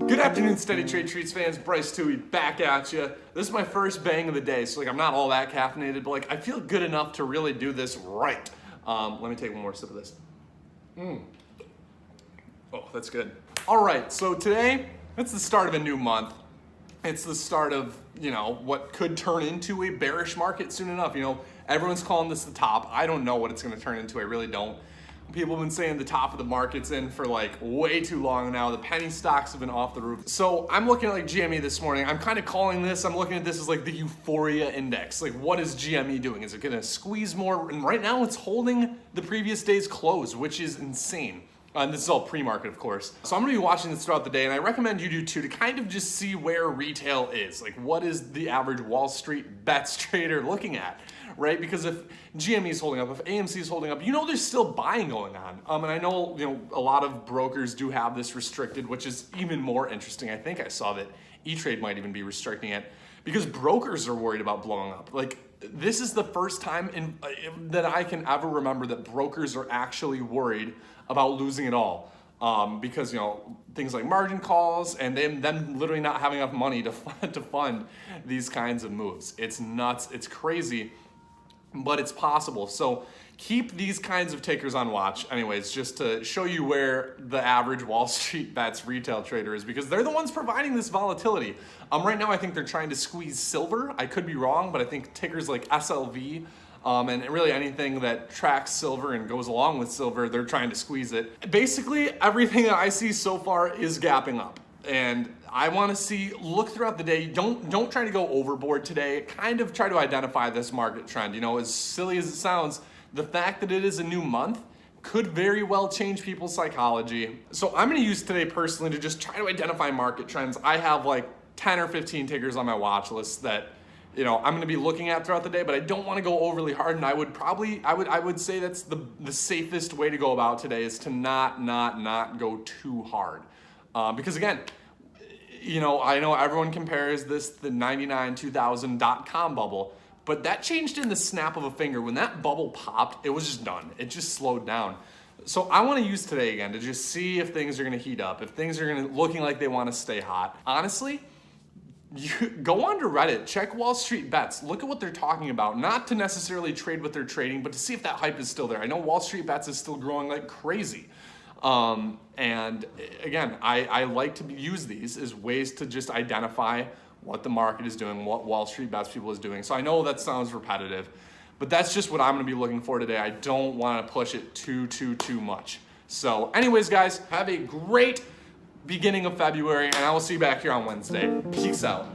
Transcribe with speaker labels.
Speaker 1: Good afternoon, SteadyTrade Treats fans. Bryce Toohey back at you. This is my first bang of the day, so I'm not all that caffeinated, but I feel good enough to really do this right. Let me take one more sip of this. Oh, that's good. All right, so today, it's the start of a new month. It's the start of, what could turn into a bearish market soon enough. Everyone's calling this the top. I don't know what it's gonna turn into, I really don't. People have been saying the top of the market's in for way too long now. The penny stocks have been off the roof. So I'm looking at GME this morning. I'm kind of calling this, I'm looking at this as the euphoria index. What is GME doing? Is it gonna squeeze more? And right now it's holding the previous day's close, which is insane. And this is all pre-market, of course. So I'm gonna be watching this throughout the day, and I recommend you do too, to kind of just see where retail is. What is the average Wall Street bets trader looking at, right? Because if GME is holding up, if AMC is holding up, there's still buying going on. And I know, a lot of brokers do have this restricted, which is even more interesting. I think I saw that E-Trade might even be restricting it because brokers are worried about blowing up. This is the first time that I can ever remember that brokers are actually worried about losing it all. Because things like margin calls and them literally not having enough money to fund these kinds of moves. It's nuts, it's crazy, but it's possible. So keep these kinds of tickers on watch anyways, just to show you where the average Wall Street bets retail trader is, because they're the ones providing this volatility. Right now I think they're trying to squeeze silver. I could be wrong, but I think tickers like SLV and really anything that tracks silver and goes along with silver, they're trying to squeeze it. Basically, everything that I see so far is gapping up. And I want to look throughout the day. Don't try to go overboard today. Kind of try to identify this market trend. As silly as it sounds, the fact that it is a new month could very well change people's psychology. So I'm going to use today personally to just try to identify market trends. I have 10 or 15 tickers on my watch list that I'm going to be looking at throughout the day, but I don't want to go overly hard. And I would say that's the safest way to go about today, is to not go too hard. Because again, I know everyone compares this to the 99, 2000 .com bubble, but that changed in the snap of a finger. When that bubble popped, it was just done. It just slowed down. So I want to use today again to just see if things are going to heat up, if things are looking like they want to stay hot. Honestly, you go onto Reddit, check Wall Street Bets, look at what they're talking about, not to necessarily trade what they're trading, but to see if that hype is still there. I know Wall Street Bets is still growing like crazy. And again, I like to use these as ways to just identify what the market is doing, what Wall Street Bets people is doing. So I know that sounds repetitive, but that's just what I'm gonna be looking for today. I don't wanna push it too much. So anyways, guys, have a great beginning of February, and I will see you back here on Wednesday. Peace out.